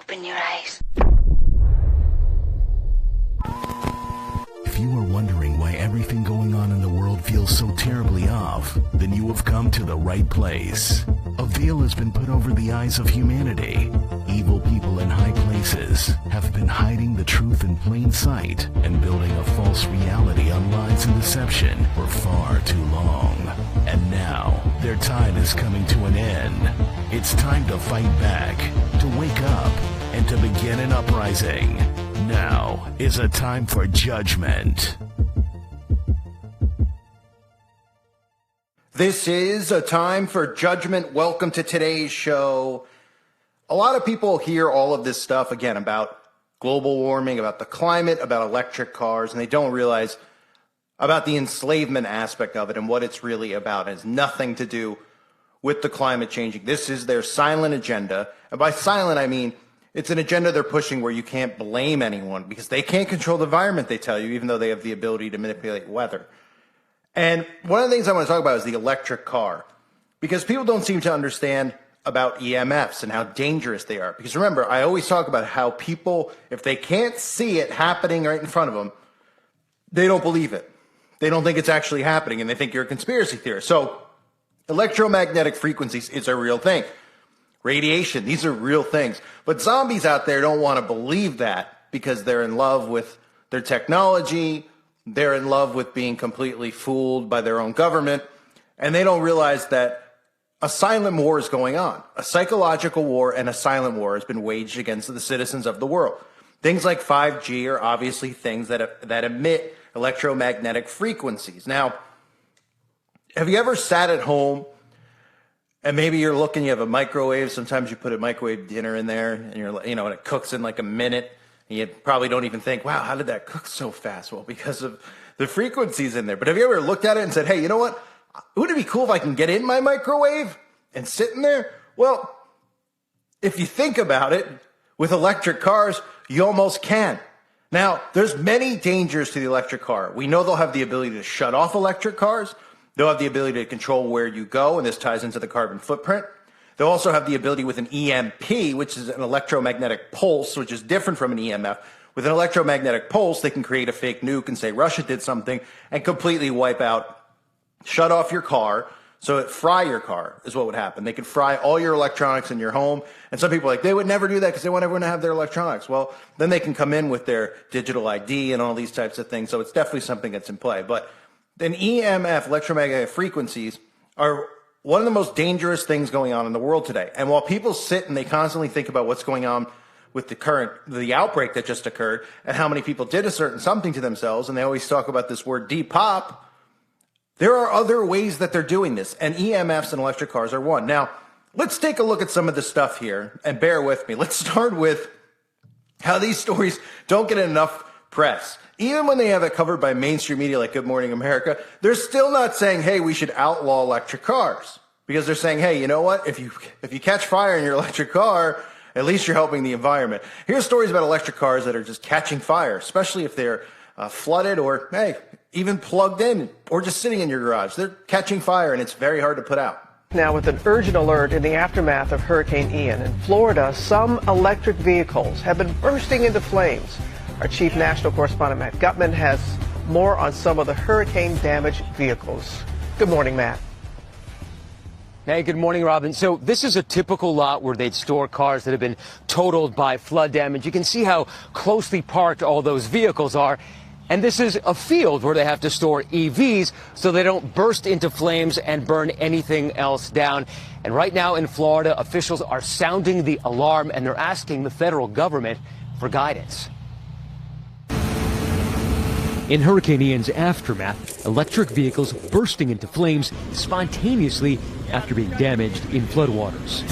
Open your eyes. If you are wondering why everything going on in the world feels so terribly off, then you have come to the right place. A veil has been put over the eyes of humanity. Evil people in high places have been hiding the truth in plain sight and building a false reality on lies and deception for far too long. And now, their time is coming to an end. It's time to fight back, to wake up, and to begin an uprising. Now is a time for judgment. This is a time for judgment. Welcome to today's show. A lot of people hear all of this stuff, again, about global warming, about the climate, about electric cars, and they don't realize about the enslavement aspect of it and what it's really about. It has nothing to do with the climate changing. This is their silent agenda. And by silent, I mean it's an agenda they're pushing where you can't blame anyone because they can't control the environment, they tell you, even though they have the ability to manipulate weather. And one of the things I want to talk about is the electric car, because people don't seem to understand about EMFs and how dangerous they are. Because remember, I always talk about how people, if they can't see it happening right in front of them, they don't believe it. They don't think it's actually happening, and they think you're a conspiracy theorist. So electromagnetic frequencies is a real thing. Radiation, these are real things. But zombies out there don't want to believe that because they're in love with their technology. They're in love with being completely fooled by their own government. And they don't realize that a silent war is going on. A psychological war and a silent war has been waged against the citizens of the world. Things like 5G are obviously things that emit electromagnetic frequencies. Now, have you ever sat at home and maybe you're looking, you have a microwave. Sometimes you put a microwave dinner in there and and it cooks in like a minute. And you probably don't even think, wow, how did that cook so fast? Well, because of the frequencies in there. But have you ever looked at it and said, hey, you know what? Wouldn't it be cool if I can get in my microwave and sit in there? Well, if you think about it, with electric cars, you almost can. Now, there's many dangers to the electric car. We know they'll have the ability to shut off electric cars. They'll have the ability to control where you go, and this ties into the carbon footprint. They'll also have the ability with an EMP, which is an electromagnetic pulse, which is different from an EMF. With an electromagnetic pulse, they can create a fake nuke and say Russia did something and completely wipe out, shut off your car. So it fry your car is what would happen. They could fry all your electronics in your home. And some people are like, they would never do that because they want everyone to have their electronics. Well, then they can come in with their digital ID and all these types of things. So it's definitely something that's in play. But then EMF, electromagnetic frequencies, are one of the most dangerous things going on in the world today. And while people sit and they constantly think about what's going on with the outbreak that just occurred and how many people did a certain something to themselves, and they always talk about this word Depop, there are other ways that they're doing this, and EMFs and electric cars are one. Now, let's take a look at some of the stuff here, and bear with me. Let's start with how these stories don't get enough press. Even when they have it covered by mainstream media like Good Morning America, they're still not saying, hey, we should outlaw electric cars. Because they're saying, hey, you know what? If you catch fire in your electric car, at least you're helping the environment. Here's stories about electric cars that are just catching fire, especially if they're flooded or, hey, even plugged in or just sitting in your garage. They're catching fire, and it's very hard to put out. Now, with an urgent alert in the aftermath of Hurricane Ian in Florida, some electric vehicles have been bursting into flames. Our chief national correspondent, Matt Gutman, has more on some of the hurricane-damaged vehicles. Good morning, Matt. Hey, good morning, Robin. So this is a typical lot where they'd store cars that have been totaled by flood damage. You can see how closely parked all those vehicles are. And this is a field where they have to store EVs so they don't burst into flames and burn anything else down. And right now in Florida, officials are sounding the alarm, and they're asking the federal government for guidance. In Hurricane Ian's aftermath, electric vehicles bursting into flames spontaneously after being damaged in floodwaters.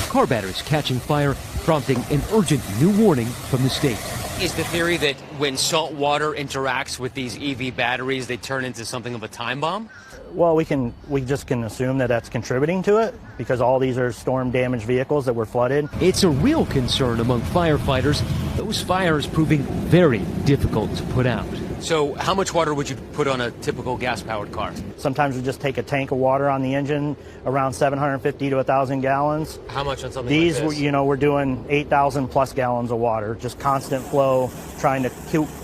Car batteries catching fire, prompting an urgent new warning from the state. Is the theory that when salt water interacts with these EV batteries, they turn into something of a time bomb? Well, we just can assume that that's contributing to it because all these are storm-damaged vehicles that were flooded. It's a real concern among firefighters, those fires proving very difficult to put out. So how much water would you put on a typical gas-powered car? Sometimes we just take a tank of water on the engine, around 750 to 1,000 gallons. How much on something These, like this? we're doing 8,000 plus gallons of water, just constant flow, trying to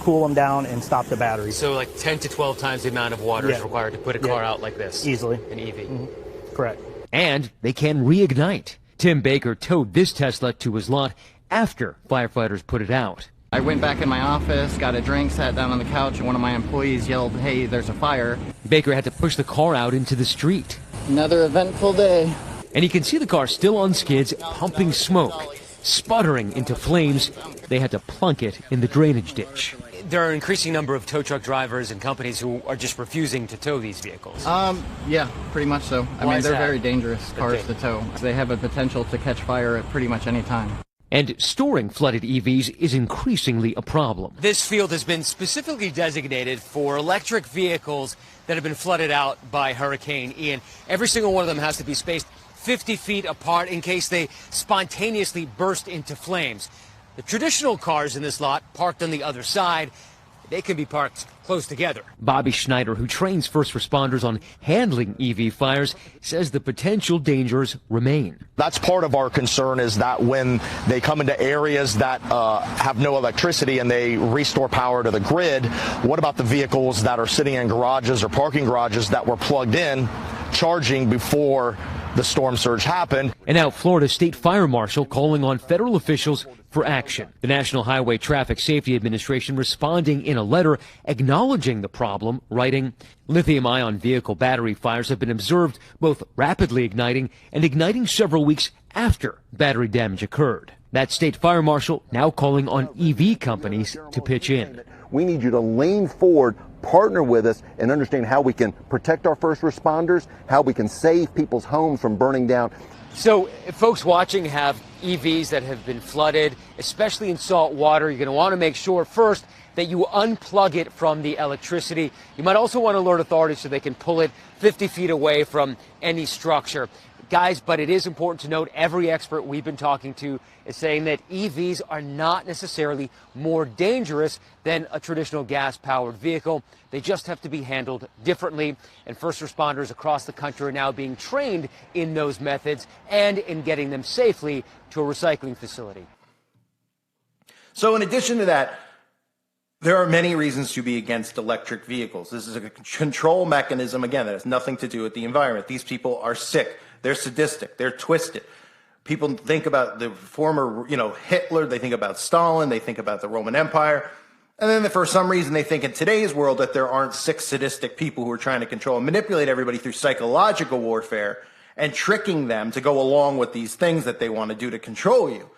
cool them down and stop the battery. So like 10 to 12 times the amount of water is required to put a car out like this? Easily. An EV? Mm-hmm. Correct. And they can reignite. Tim Baker towed this Tesla to his lot after firefighters put it out. I went back in my office, got a drink, sat down on the couch, and one of my employees yelled, "Hey, there's a fire." Baker had to push the car out into the street. Another eventful day. And you can see the car still on skids, pumping smoke, sputtering into flames. They had to plunk it in the drainage ditch. There are an increasing number of tow truck drivers and companies who are just refusing to tow these vehicles. Yeah, pretty much so. I mean, they're very dangerous cars to tow. They have a potential to catch fire at pretty much any time. And storing flooded EVs is increasingly a problem. This field has been specifically designated for electric vehicles that have been flooded out by Hurricane Ian. Every single one of them has to be spaced 50 feet apart in case they spontaneously burst into flames. The traditional cars in this lot, parked on the other side, they can be parked close together. Bobby Schneider, who trains first responders on handling EV fires, says the potential dangers remain. That's part of our concern, is that when they come into areas that have no electricity and they restore power to the grid, what about the vehicles that are sitting in garages or parking garages that were plugged in, charging before the storm surge happened? And now Florida State Fire Marshal calling on federal officials for action. The National Highway Traffic Safety Administration responding in a letter acknowledging the problem, writing, "Lithium-ion vehicle battery fires have been observed both rapidly igniting and igniting several weeks after battery damage occurred." That state fire marshal now calling on EV companies to pitch in. We need you to lean forward, partner with us, and understand how we can protect our first responders, how we can save people's homes from burning down. So if folks watching have EVs that have been flooded, especially in salt water, you're going to want to make sure first that you unplug it from the electricity. You might also want to alert authorities so they can pull it 50 feet away from any structure. Guys, but it is important to note every expert we've been talking to is saying that EVs are not necessarily more dangerous than a traditional gas-powered vehicle. They just have to be handled differently. And first responders across the country are now being trained in those methods and in getting them safely to a recycling facility. So in addition to that, there are many reasons to be against electric vehicles. This is a control mechanism, again, that has nothing to do with the environment. These people are sick. They're sadistic. They're twisted. People think about the former, Hitler. They think about Stalin. They think about the Roman Empire. And then for some reason, they think in today's world that there aren't sick, sadistic people who are trying to control and manipulate everybody through psychological warfare and tricking them to go along with these things that they want to do to control you.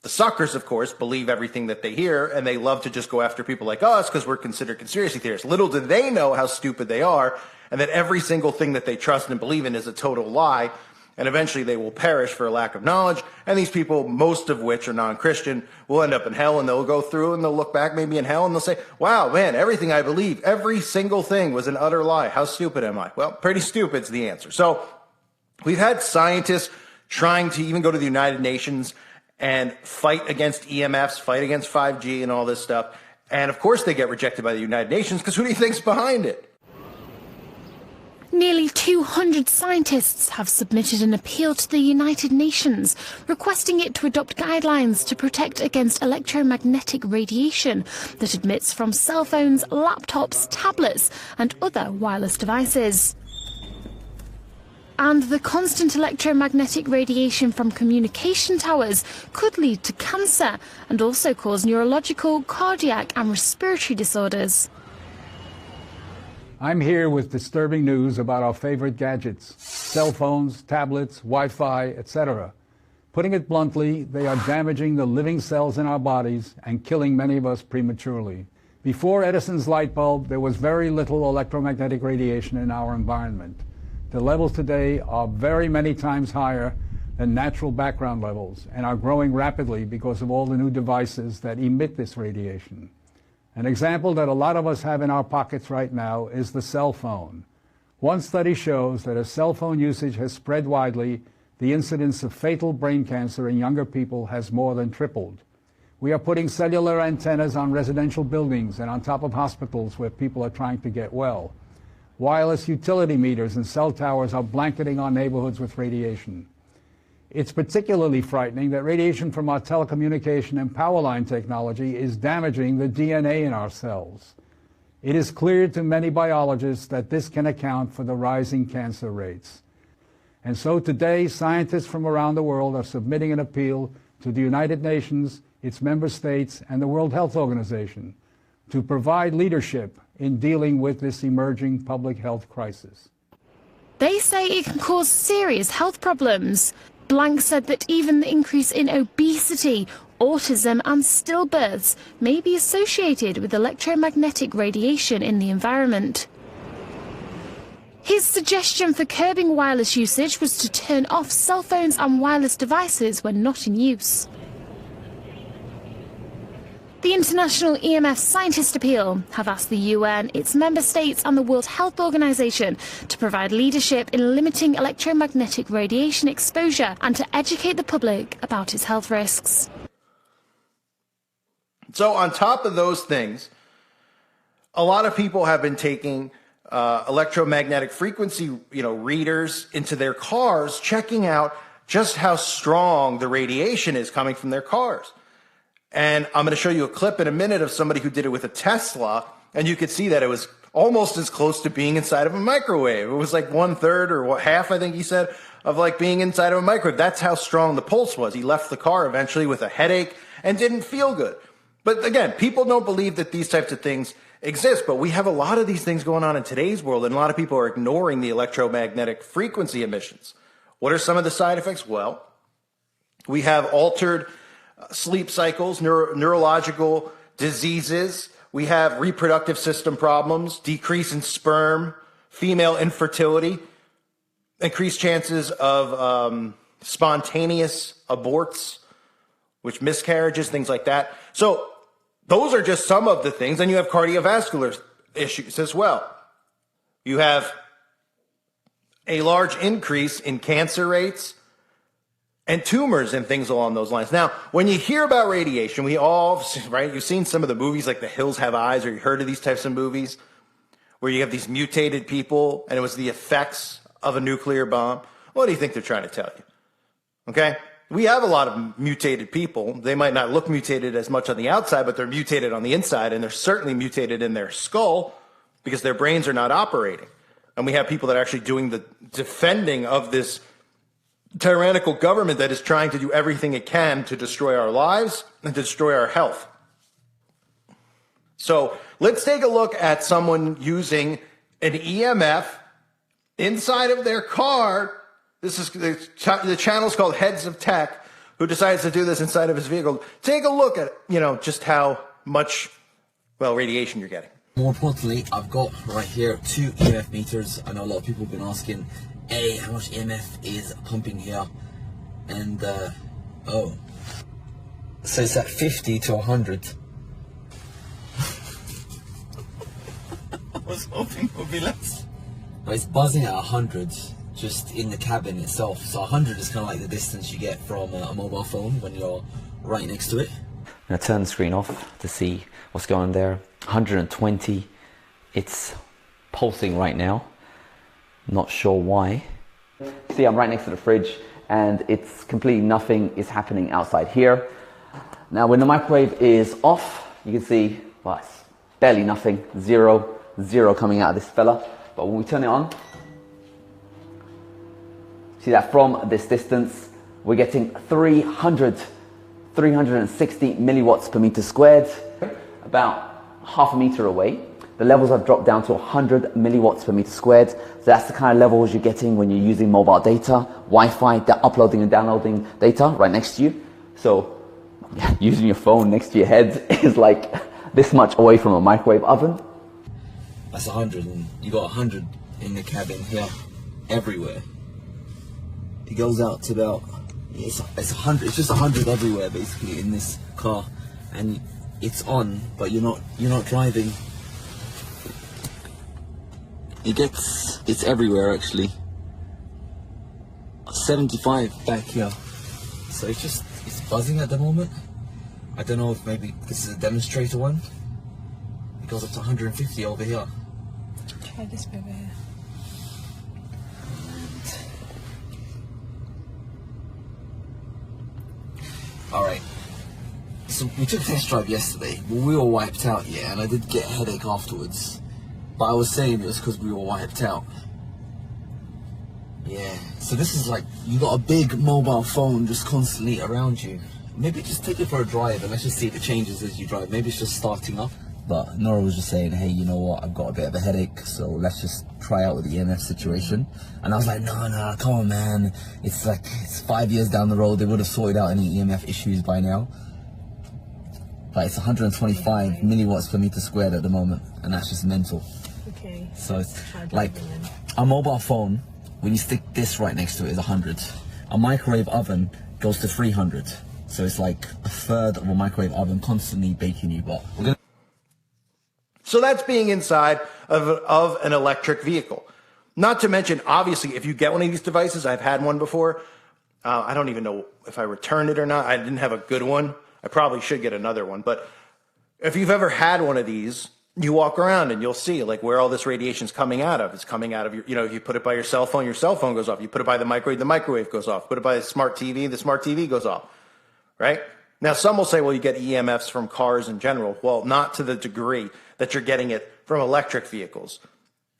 The suckers, of course, believe everything that they hear, and they love to just go after people like us because we're considered conspiracy theorists. Little do they know how stupid they are, and that every single thing that they trust and believe in is a total lie, and eventually they will perish for a lack of knowledge. And these people, most of which are non-Christian, will end up in hell, and they'll go through and they'll look back maybe in hell and they'll say, wow, man, everything I believe, every single thing was an utter lie. How stupid am I? Well, pretty stupid's the answer. So we've had scientists trying to even go to the United Nations and fight against EMFs, fight against 5G and all this stuff. And of course they get rejected by the United Nations because who do you think's behind it? Nearly 200 scientists have submitted an appeal to the United Nations, requesting it to adopt guidelines to protect against electromagnetic radiation that emits from cell phones, laptops, tablets, and other wireless devices. And the constant electromagnetic radiation from communication towers could lead to cancer and also cause neurological, cardiac, and respiratory disorders. I'm here with disturbing news about our favorite gadgets, cell phones, tablets, Wi-Fi, etc. Putting it bluntly, they are damaging the living cells in our bodies and killing many of us prematurely. Before Edison's light bulb, there was very little electromagnetic radiation in our environment. The levels today are very many times higher than natural background levels and are growing rapidly because of all the new devices that emit this radiation. An example that a lot of us have in our pockets right now is the cell phone. One study shows that as cell phone usage has spread widely, the incidence of fatal brain cancer in younger people has more than tripled. We are putting cellular antennas on residential buildings and on top of hospitals where people are trying to get well. Wireless utility meters and cell towers are blanketing our neighborhoods with radiation. It's particularly frightening that radiation from our telecommunication and power line technology is damaging the DNA in our cells. It is clear to many biologists that this can account for the rising cancer rates. And so today, scientists from around the world are submitting an appeal to the United Nations, its member states, and the World Health Organization to provide leadership in dealing with this emerging public health crisis. They say it can cause serious health problems. Blank said that even the increase in obesity, autism and stillbirths may be associated with electromagnetic radiation in the environment. His suggestion for curbing wireless usage was to turn off cell phones and wireless devices when not in use. The International EMF Scientist Appeal have asked the UN, its member states and the World Health Organization to provide leadership in limiting electromagnetic radiation exposure and to educate the public about its health risks. So on top of those things, a lot of people have been taking electromagnetic frequency, readers into their cars, checking out just how strong the radiation is coming from their cars. And I'm going to show you a clip in a minute of somebody who did it with a Tesla, and you could see that it was almost as close to being inside of a microwave. It was like 1/3 or half, I think he said, of like being inside of a microwave. That's how strong the pulse was. He left the car eventually with a headache and didn't feel good. But again, people don't believe that these types of things exist, but we have a lot of these things going on in today's world, and a lot of people are ignoring the electromagnetic frequency emissions. What are some of the side effects? Well, we have altered sleep cycles, neurological diseases. We have reproductive system problems, decrease in sperm, female infertility, increased chances of spontaneous aborts, which miscarriages, things like that. So those are just some of the things. And you have cardiovascular issues as well. You have a large increase in cancer rates and tumors and things along those lines. Now, when you hear about radiation, we all, right, you've seen some of the movies like The Hills Have Eyes, or you heard of these types of movies where you have these mutated people and it was the effects of a nuclear bomb. What do you think they're trying to tell you? Okay? We have a lot of mutated people. They might not look mutated as much on the outside, but they're mutated on the inside, and they're certainly mutated in their skull because their brains are not operating. And we have people that are actually doing the defending of this tyrannical government that is trying to do everything it can to destroy our lives and to destroy our health. So let's take a look at someone using an EMF inside of their car. This is the channel's called Heads of Tech, who decides to do this inside of his vehicle. Take a look at, just how much, radiation you're getting. More importantly, I've got right here 2 EMF meters. I know a lot of people have been asking, A, how much EMF is pumping here? And, so it's at 50 to 100. I was hoping it would be less. But it's buzzing at 100. Just in the cabin itself. So 100 is kind of like the distance you get from a mobile phone when you're right next to it. I'm going to turn the screen off to see what's going on there. 120. It's pulsing right now. Not sure why. See, I'm right next to the fridge and it's completely nothing is happening outside here. Now when the microwave is off, you can see, it's barely nothing. Zero coming out of this fella. But when we turn it on, see that from this distance, we're getting 360 milliwatts per meter squared, about half a meter away. The levels have dropped down to 100 milliwatts per meter squared. So that's the kind of levels you're getting when you're using mobile data, Wi-Fi, uploading and downloading data right next to you. So using your phone next to your head is like this much away from a microwave oven. That's 100, and you got 100 in the cabin here, everywhere. It goes out to about, it's 100, it's just 100 everywhere basically in this car, and it's on, but you're not driving. It's everywhere actually. 75 back here, so it's buzzing at the moment. I don't know if maybe this is a demonstrator one. It goes up to 150 over here. Try this baby. Alright. So we took a test drive yesterday. Well, we were wiped out, yeah, and I did get a headache afterwards. But I was saying it was because we were wiped out. Yeah. So this is like, you got a big mobile phone just constantly around you. Maybe just take it for a drive and let's just see if it changes as you drive. Maybe it's just starting up. But Nora was just saying, hey, you know what, I've got a bit of a headache, so let's just try out with the EMF situation. And I was like, no, come on, man. It's like, it's 5 years down the road. They would have sorted out any EMF issues by now. But it's 125 milliwatts per meter squared at the moment, and that's just mental. Okay. So it's like, a mobile phone, when you stick this right next to it, is 100. A microwave oven goes to 300. So it's like a third of a microwave oven constantly baking you. But we're gonna. So that's being inside of an electric vehicle. Not to mention, obviously, if you get one of these devices, I've had one before. I don't even know if I returned it or not. I didn't have a good one. I probably should get another one. But if you've ever had one of these, you walk around and you'll see like where all this radiation is coming out of. It's coming out of your, you put it by your cell phone goes off. You put it by the microwave goes off. Put it by the smart TV goes off. Right? Now, some will say, well, you get EMFs from cars in general. Well, not to the degree that you're getting it from electric vehicles.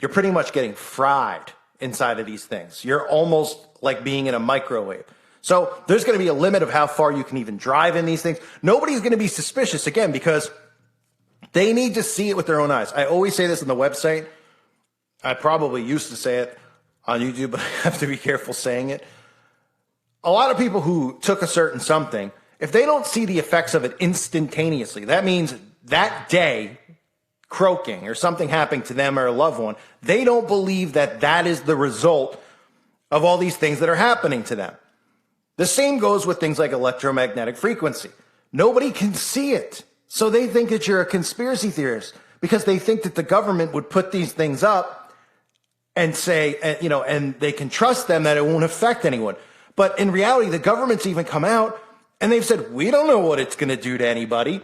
You're pretty much getting fried inside of these things. You're almost like being in a microwave. So there's going to be a limit of how far you can even drive in these things. Nobody's going to be suspicious, again, because they need to see it with their own eyes. I always say this on the website. I probably used to say it on YouTube, but I have to be careful saying it. A lot of people who took a certain something, if they don't see the effects of it instantaneously, that means that day croaking or something happening to them or a loved one, they don't believe that that is the result of all these things that are happening to them. The same goes with things like electromagnetic frequency. Nobody can see it. So they think that you're a conspiracy theorist because they think that the government would put these things up and say, and they can trust them that it won't affect anyone. But in reality, the government's even come out and they've said, we don't know what it's going to do to anybody.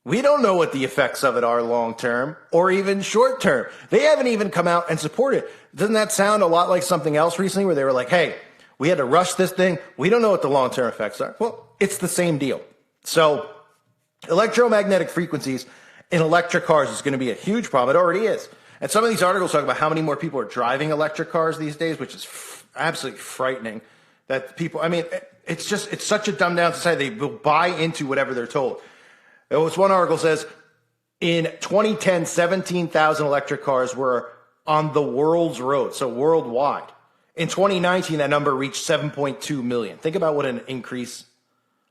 We don't know what the effects of it are long term or even short term. They haven't even come out and supported it. Doesn't that sound a lot like something else recently where they were like, hey, we had to rush this thing. We don't know what the long term effects are. Well, it's the same deal. So electromagnetic frequencies in electric cars is going to be a huge problem. It already is. And some of these articles talk about how many more people are driving electric cars these days, which is absolutely frightening. That people, it's such a dumbed down society. They will buy into whatever they're told. There was one article says in 2010, 17,000 electric cars were on the world's roads, so worldwide. In 2019, that number reached 7.2 million. Think about what an increase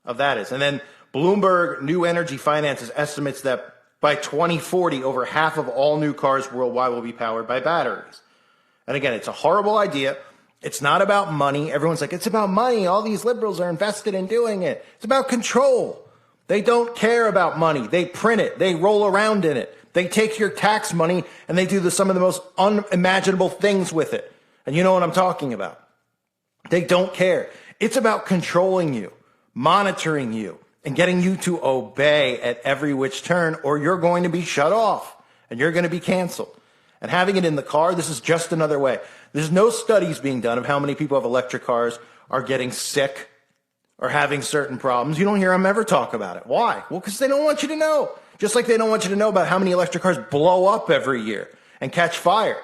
of that is. And then Bloomberg New Energy Finances estimates that by 2040, over half of all new cars worldwide will be powered by batteries. And again, it's a horrible idea. It's not about money. Everyone's like, it's about money. All these liberals are invested in doing it. It's about control. They don't care about money. They print it. They roll around in it. They take your tax money and they do some of the most unimaginable things with it. And you know what I'm talking about. They don't care. It's about controlling you, monitoring you, and getting you to obey at every which turn, or you're going to be shut off and you're going to be canceled. And having it in the car, this is just another way. There's no studies being done of how many people who have electric cars are getting sick or having certain problems. You don't hear them ever talk about it. Why? Well, because they don't want you to know. Just like they don't want you to know about how many electric cars blow up every year and catch fire.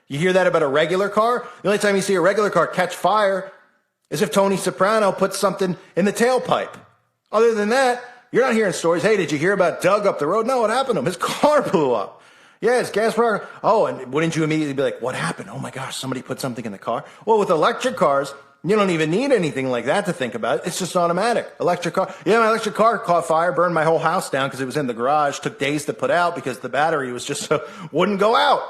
You hear that about a regular car? The only time you see a regular car catch fire is if Tony Soprano puts something in the tailpipe. Other than that, you're not hearing stories. Hey, did you hear about Doug up the road? No, what happened to him? His car blew up. Yeah, his gas power. Oh, and wouldn't you immediately be like, what happened? Oh my gosh, somebody put something in the car. Well, with electric cars, you don't even need anything like that to think about it. It's just automatic. Electric car. Yeah, my electric car caught fire, burned my whole house down because it was in the garage. Took days to put out because the battery was just wouldn't go out.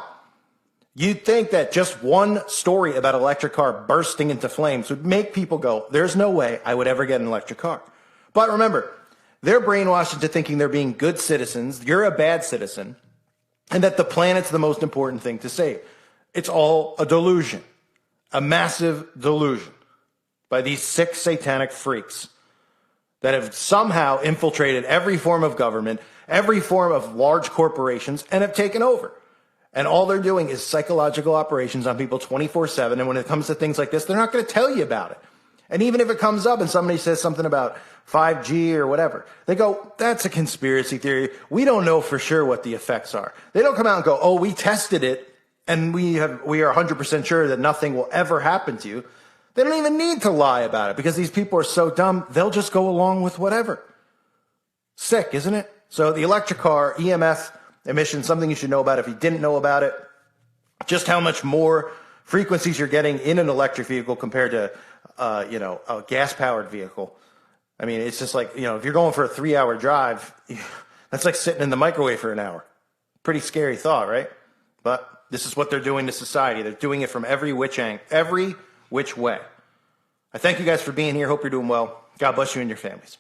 You'd think that just one story about an electric car bursting into flames would make people go, there's no way I would ever get an electric car. But remember, they're brainwashed into thinking they're being good citizens. You're a bad citizen. And that the planet's the most important thing to save. It's all a delusion. A massive delusion by these sick satanic freaks. that have somehow infiltrated every form of government, every form of large corporations, and have taken over. And all they're doing is psychological operations on people 24/7. And when it comes to things like this, they're not going to tell you about it. And even if it comes up and somebody says something about 5G or whatever, they go, that's a conspiracy theory. We don't know for sure what the effects are. They don't come out and go, oh, we tested it and we are 100% sure that nothing will ever happen to you. They don't even need to lie about it because these people are so dumb, they'll just go along with whatever. Sick, isn't it? So the electric car, EMF emissions, something you should know about if you didn't know about it. Just how much more frequencies you're getting in an electric vehicle compared to, a gas-powered vehicle. I mean, it's just like, if you're going for a 3-hour drive, that's like sitting in the microwave for an hour. Pretty scary thought, right? But this is what they're doing to society. They're doing it from every which way. I thank you guys for being here. Hope you're doing well. God bless you and your families.